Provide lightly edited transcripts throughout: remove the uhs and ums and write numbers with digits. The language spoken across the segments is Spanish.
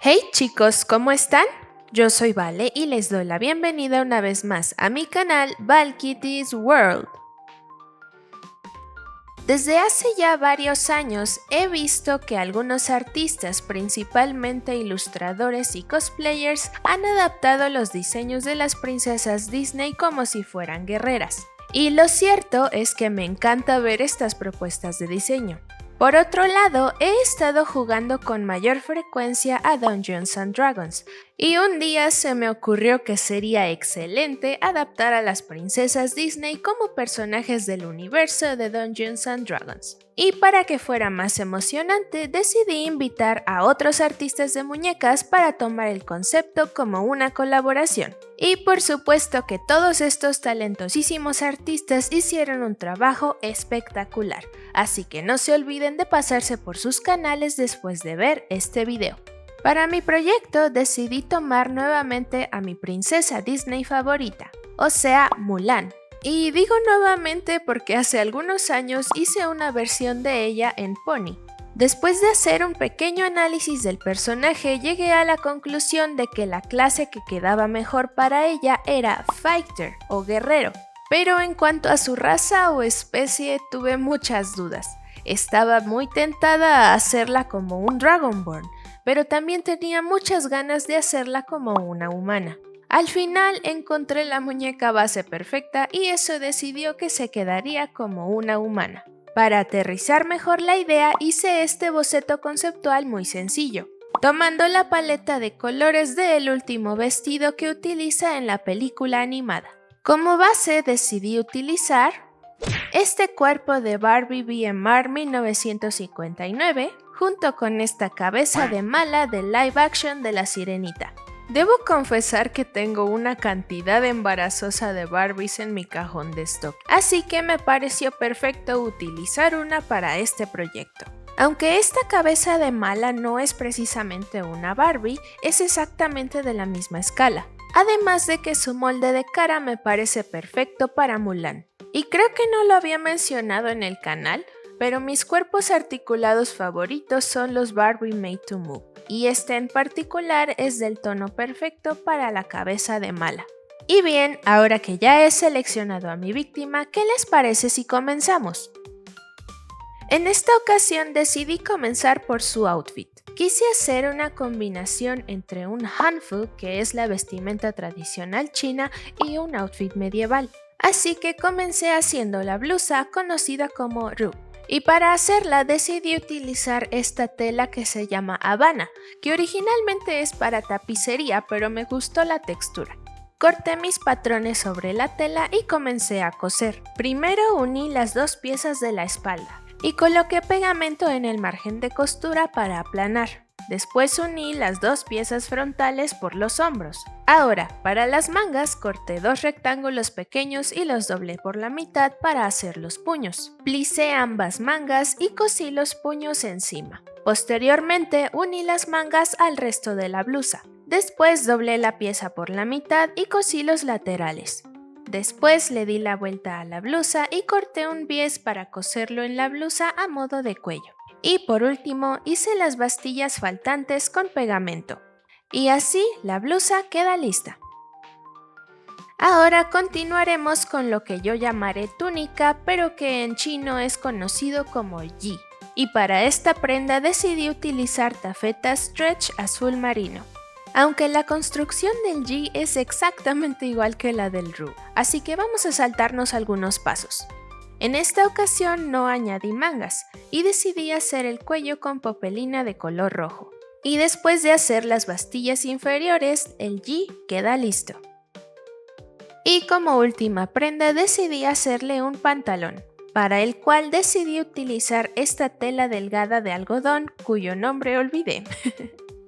Hey chicos, ¿cómo están? Yo soy Vale y les doy la bienvenida una vez más a mi canal Valkitty's World. Desde hace ya varios años he visto que algunos artistas, principalmente ilustradores y cosplayers, han adaptado los diseños de las princesas Disney como si fueran guerreras. Y lo cierto es que me encanta ver estas propuestas de diseño. Por otro lado, he estado jugando con mayor frecuencia a Dungeons & Dragons, y un día se me ocurrió que sería excelente adaptar a las princesas Disney como personajes del universo de Dungeons & Dragons. Y para que fuera más emocionante, decidí invitar a otros artistas de muñecas para tomar el concepto como una colaboración. Y por supuesto que todos estos talentosísimos artistas hicieron un trabajo espectacular, así que no se olviden de pasarse por sus canales después de ver este video. Para mi proyecto decidí tomar nuevamente a mi princesa Disney favorita, o sea, Mulan. Y digo nuevamente porque hace algunos años hice una versión de ella en Pony. Después de hacer un pequeño análisis del personaje, llegué a la conclusión de que la clase que quedaba mejor para ella era Fighter o Guerrero. Pero en cuanto a su raza o especie, tuve muchas dudas. Estaba muy tentada a hacerla como un Dragonborn, pero también tenía muchas ganas de hacerla como una humana. Al final encontré la muñeca base perfecta y eso decidió que se quedaría como una humana. Para aterrizar mejor la idea hice este boceto conceptual muy sencillo, tomando la paleta de colores del último vestido que utiliza en la película animada. Como base decidí utilizar este cuerpo de Barbie BMR 1959 junto con esta cabeza de mala de live action de La Sirenita. Debo confesar que tengo una cantidad embarazosa de Barbies en mi cajón de stock, así que me pareció perfecto utilizar una para este proyecto. Aunque esta cabeza de mala no es precisamente una Barbie, es exactamente de la misma escala. Además de que su molde de cara me parece perfecto para Mulan. Y creo que no lo había mencionado en el canal, pero mis cuerpos articulados favoritos son los Barbie Made to Move, y este en particular es del tono perfecto para la cabeza de mala. Y bien, ahora que ya he seleccionado a mi víctima, ¿qué les parece si comenzamos? En esta ocasión decidí comenzar por su outfit. Quise hacer una combinación entre un hanfu, que es la vestimenta tradicional china, y un outfit medieval. Así que comencé haciendo la blusa conocida como ru. Y para hacerla decidí utilizar esta tela que se llama Habana, que originalmente es para tapicería, pero me gustó la textura. Corté mis patrones sobre la tela y comencé a coser. Primero uní las dos piezas de la espalda y coloqué pegamento en el margen de costura para aplanar. Después uní las dos piezas frontales por los hombros. Ahora, para las mangas corté dos rectángulos pequeños y los doblé por la mitad para hacer los puños. Plisé ambas mangas y cosí los puños encima. Posteriormente uní las mangas al resto de la blusa. Después doblé la pieza por la mitad y cosí los laterales. Después le di la vuelta a la blusa y corté un bies para coserlo en la blusa a modo de cuello. Y por último hice las bastillas faltantes con pegamento. Y así la blusa queda lista. Ahora continuaremos con lo que yo llamaré túnica, pero que en chino es conocido como yi. Y para esta prenda decidí utilizar tafeta stretch azul marino. Aunque la construcción del yi es exactamente igual que la del ru, así que vamos a saltarnos algunos pasos. En esta ocasión no añadí mangas y decidí hacer el cuello con popelina de color rojo. Y después de hacer las bastillas inferiores, el yi queda listo. Y como última prenda decidí hacerle un pantalón, para el cual decidí utilizar esta tela delgada de algodón cuyo nombre olvidé.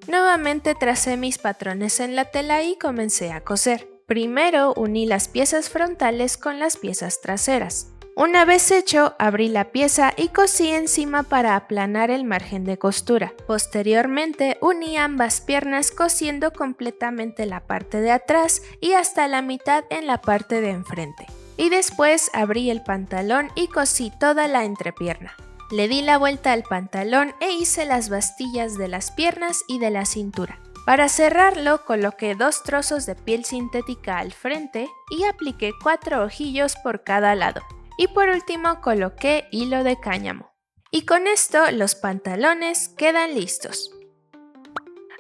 Nuevamente tracé mis patrones en la tela y comencé a coser. Primero uní las piezas frontales con las piezas traseras. Una vez hecho, abrí la pieza y cosí encima para aplanar el margen de costura. Posteriormente, uní ambas piernas cosiendo completamente la parte de atrás y hasta la mitad en la parte de enfrente. Y después abrí el pantalón y cosí toda la entrepierna. Le di la vuelta al pantalón e hice las bastillas de las piernas y de la cintura. Para cerrarlo, coloqué 2 trozos de piel sintética al frente y apliqué 4 ojillos por cada lado. Y por último coloqué hilo de cáñamo. Y con esto los pantalones quedan listos.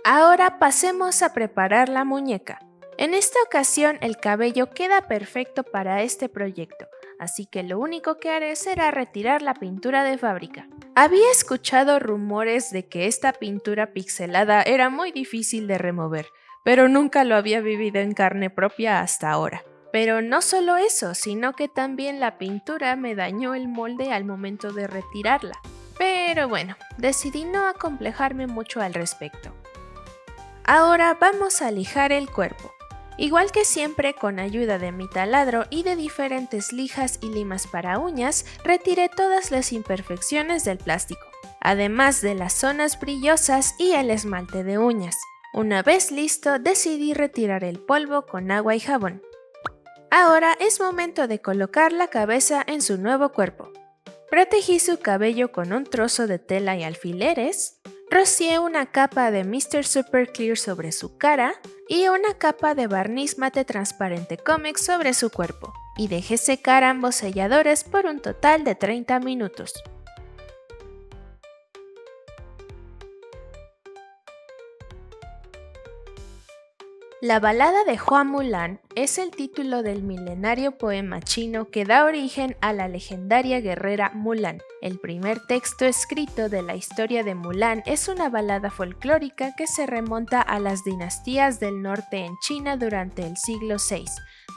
Ahora pasemos a preparar la muñeca. En esta ocasión el cabello queda perfecto para este proyecto, así que lo único que haré será retirar la pintura de fábrica. Había escuchado rumores de que esta pintura pixelada era muy difícil de remover, pero nunca lo había vivido en carne propia hasta ahora. Pero no solo eso, sino que también la pintura me dañó el molde al momento de retirarla. Pero bueno, decidí no acomplejarme mucho al respecto. Ahora vamos a lijar el cuerpo. Igual que siempre, con ayuda de mi taladro y de diferentes lijas y limas para uñas, retiré todas las imperfecciones del plástico, además de las zonas brillosas y el esmalte de uñas. Una vez listo, decidí retirar el polvo con agua y jabón. Ahora es momento de colocar la cabeza en su nuevo cuerpo. Protegí su cabello con un trozo de tela y alfileres, rocié una capa de Mr. Super Clear sobre su cara y una capa de barniz mate transparente Comex sobre su cuerpo, y dejé secar ambos selladores por un total de 30 minutos. La balada de Hua Mulan es el título del milenario poema chino que da origen a la legendaria guerrera Mulan. El primer texto escrito de la historia de Mulan es una balada folclórica que se remonta a las dinastías del norte en China durante el siglo VI,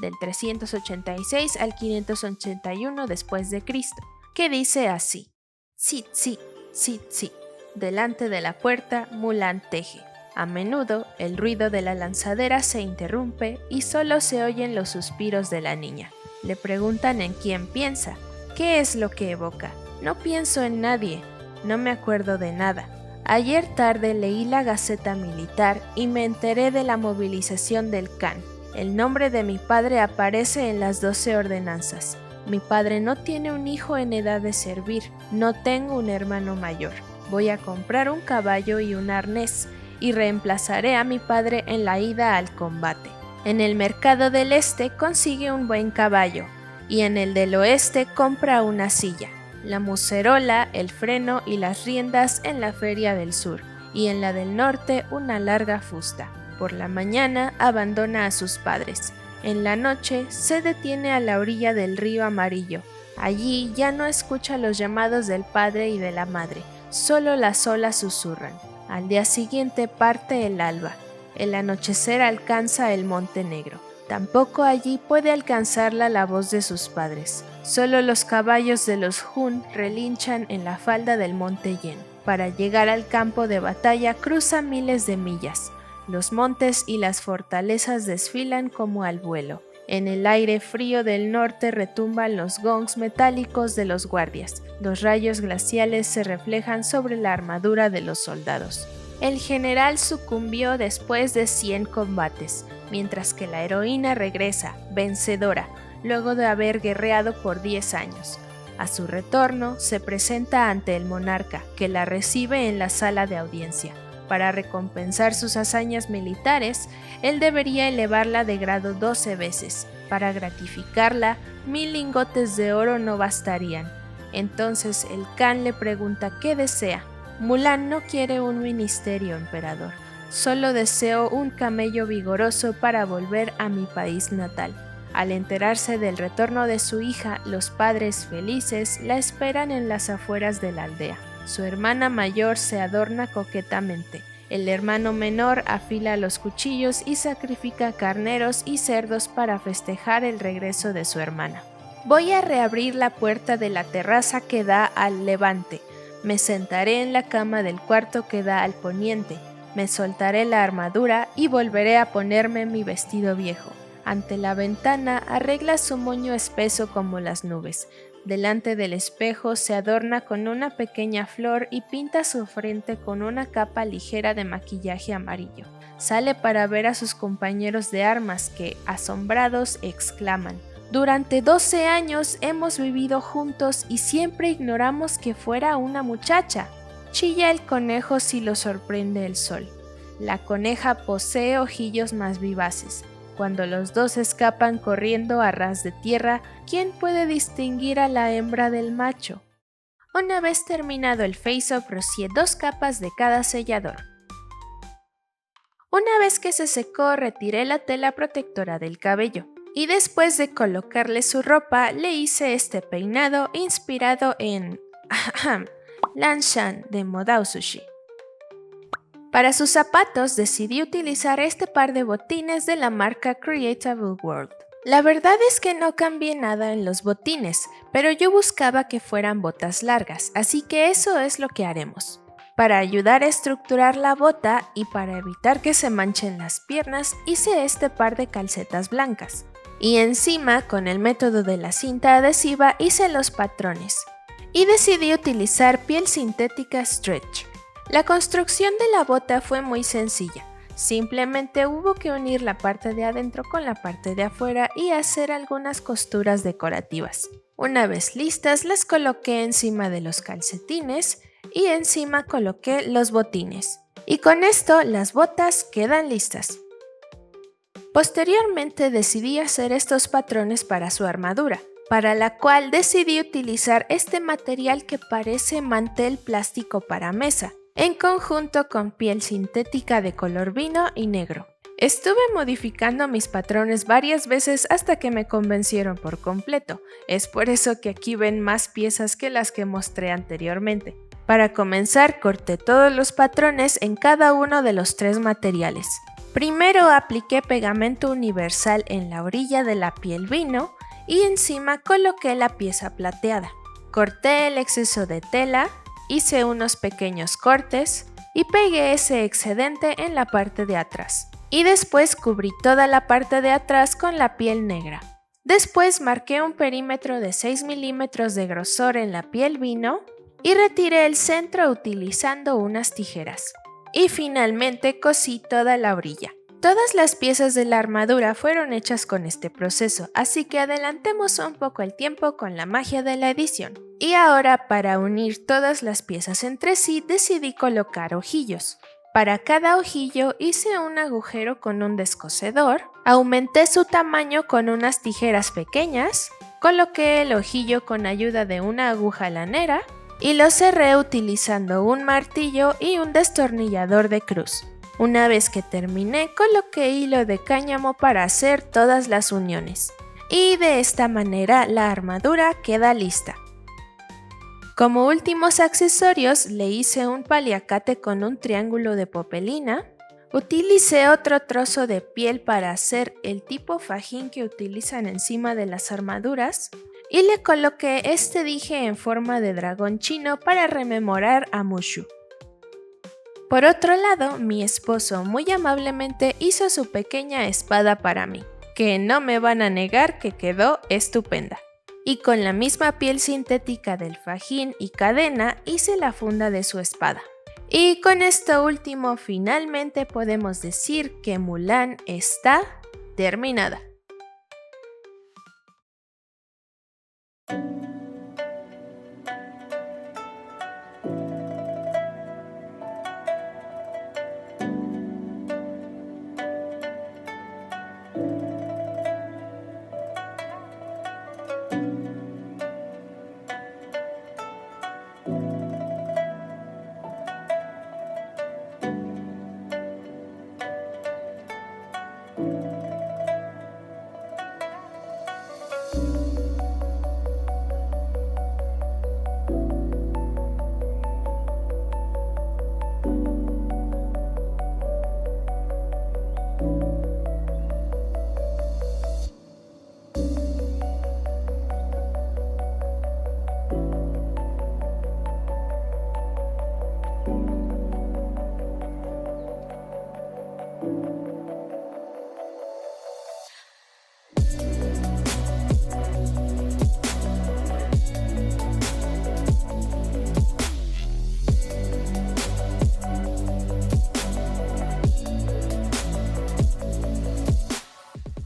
del 386 al 581 después de Cristo, que dice así: "Tsi, tsi, tsi, tsi, delante de la puerta Mulan teje. A menudo, el ruido de la lanzadera se interrumpe y solo se oyen los suspiros de la niña. Le preguntan en quién piensa. ¿Qué es lo que evoca? No pienso en nadie. No me acuerdo de nada. Ayer tarde leí la Gaceta Militar y me enteré de la movilización del Kan. El nombre de mi padre aparece en las 12 ordenanzas. Mi padre no tiene un hijo en edad de servir. No tengo un hermano mayor. Voy a comprar un caballo y un arnés y reemplazaré a mi padre en la ida al combate. En el mercado del este consigue un buen caballo, y en el del oeste compra una silla, la mucerola, el freno y las riendas en la feria del sur, y en la del norte una larga fusta. Por la mañana abandona a sus padres. En la noche se detiene a la orilla del río Amarillo. Allí ya no escucha los llamados del padre y de la madre, solo las olas susurran. Al día siguiente parte el alba. El anochecer alcanza el Monte Negro. Tampoco allí puede alcanzarla la voz de sus padres. Solo los caballos de los Hun relinchan en la falda del Monte Yen. Para llegar al campo de batalla cruza miles de millas. Los montes y las fortalezas desfilan como al vuelo. En el aire frío del norte retumban los gongs metálicos de los guardias. Los rayos glaciales se reflejan sobre la armadura de los soldados. El general sucumbió después de 100 combates, mientras que la heroína regresa, vencedora, luego de haber guerreado por 10 años. A su retorno, se presenta ante el monarca, que la recibe en la sala de audiencia. Para recompensar sus hazañas militares, él debería elevarla de grado 12 veces. Para gratificarla, 1000 lingotes de oro no bastarían. Entonces el Kan le pregunta qué desea. Mulan no quiere un ministerio, emperador. Solo deseo un camello vigoroso para volver a mi país natal. Al enterarse del retorno de su hija, los padres felices la esperan en las afueras de la aldea. Su hermana mayor se adorna coquetamente. El hermano menor afila los cuchillos y sacrifica carneros y cerdos para festejar el regreso de su hermana. Voy a reabrir la puerta de la terraza que da al levante. Me sentaré en la cama del cuarto que da al poniente. Me soltaré la armadura y volveré a ponerme mi vestido viejo. Ante la ventana arregla su moño espeso como las nubes. Delante del espejo se adorna con una pequeña flor y pinta su frente con una capa ligera de maquillaje amarillo. Sale para ver a sus compañeros de armas que, asombrados, exclaman: "Durante 12 años hemos vivido juntos y siempre ignoramos que fuera una muchacha". Chilla el conejo si lo sorprende el sol. La coneja posee ojillos más vivaces. Cuando los dos escapan corriendo a ras de tierra, ¿quién puede distinguir a la hembra del macho? Una vez terminado el face-off, rocié 2 capas de cada sellador. Una vez que se secó, retiré la tela protectora del cabello. Y después de colocarle su ropa, le hice este peinado inspirado en Lanshan de Modao Sushi. Para sus zapatos decidí utilizar este par de botines de la marca Creatable World. La verdad es que no cambié nada en los botines, pero yo buscaba que fueran botas largas, así que eso es lo que haremos. Para ayudar a estructurar la bota y para evitar que se manchen las piernas, hice este par de calcetas blancas. Y encima, con el método de la cinta adhesiva, hice los patrones. Y decidí utilizar piel sintética stretch. La construcción de la bota fue muy sencilla. Simplemente hubo que unir la parte de adentro con la parte de afuera y hacer algunas costuras decorativas. Una vez listas, las coloqué encima de los calcetines y encima coloqué los botines. Y con esto las botas quedan listas. Posteriormente decidí hacer estos patrones para su armadura, para la cual decidí utilizar este material que parece mantel plástico para mesa, en conjunto con piel sintética de color vino y negro. Estuve modificando mis patrones varias veces hasta que me convencieron por completo. Es por eso que aquí ven más piezas que las que mostré anteriormente. Para comenzar, corté todos los patrones en cada uno de los 3 materiales. Primero apliqué pegamento universal en la orilla de la piel vino y encima coloqué la pieza plateada. Corté el exceso de tela, hice unos pequeños cortes y pegué ese excedente en la parte de atrás. Y después cubrí toda la parte de atrás con la piel negra. Después marqué un perímetro de 6 milímetros de grosor en la piel vino y retiré el centro utilizando unas tijeras. Y finalmente cosí toda la orilla. Todas las piezas de la armadura fueron hechas con este proceso, así que adelantemos un poco el tiempo con la magia de la edición. Y ahora, para unir todas las piezas entre sí, decidí colocar ojillos. Para cada ojillo hice un agujero con un descosedor, aumenté su tamaño con unas tijeras pequeñas, coloqué el ojillo con ayuda de una aguja lanera y lo cerré utilizando un martillo y un destornillador de cruz. Una vez que terminé, coloqué hilo de cáñamo para hacer todas las uniones. Y de esta manera la armadura queda lista. Como últimos accesorios, le hice un paliacate con un triángulo de popelina. Utilicé otro trozo de piel para hacer el tipo fajín que utilizan encima de las armaduras. Y le coloqué este dije en forma de dragón chino para rememorar a Mushu. Por otro lado, mi esposo muy amablemente hizo su pequeña espada para mí, que no me van a negar que quedó estupenda. Y con la misma piel sintética del fajín y cadena hice la funda de su espada. Y con esto último finalmente podemos decir que Mulan está terminada.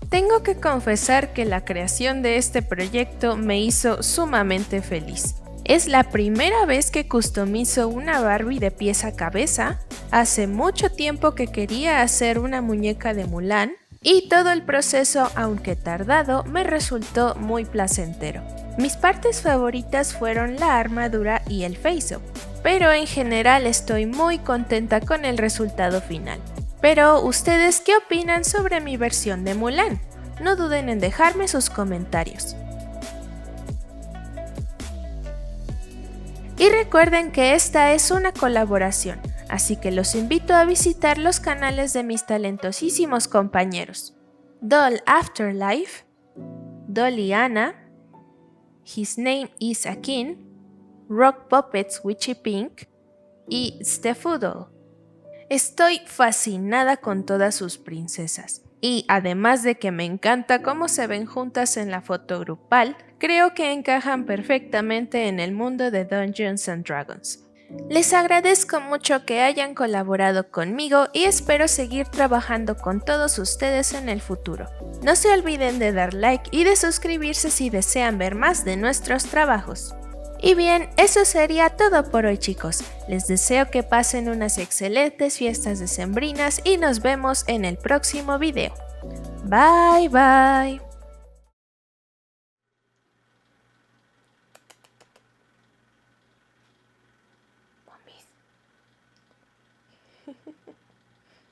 Tengo que confesar que la creación de este proyecto me hizo sumamente feliz. Es la primera vez que customizo una Barbie de pies a cabeza, Hace mucho tiempo que quería hacer una muñeca de Mulan y todo el proceso, aunque tardado, me resultó muy placentero. Mis partes favoritas fueron la armadura y el face-up, pero en general estoy muy contenta con el resultado final. Pero, ¿ustedes qué opinan sobre mi versión de Mulan? No duden en dejarme sus comentarios. Y recuerden que esta es una colaboración, así que los invito a visitar los canales de mis talentosísimos compañeros: Doll Afterlife, Dolly Anna, His Name is Akin, Rock Puppets Witchy Pink y Stefoodle. Estoy fascinada con todas sus princesas, y además de que me encanta cómo se ven juntas en la foto grupal, creo que encajan perfectamente en el mundo de Dungeons & Dragons. Les agradezco mucho que hayan colaborado conmigo y espero seguir trabajando con todos ustedes en el futuro. No se olviden de dar like y de suscribirse si desean ver más de nuestros trabajos. Y bien, eso sería todo por hoy, chicos. Les deseo que pasen unas excelentes fiestas decembrinas y nos vemos en el próximo video. Bye bye.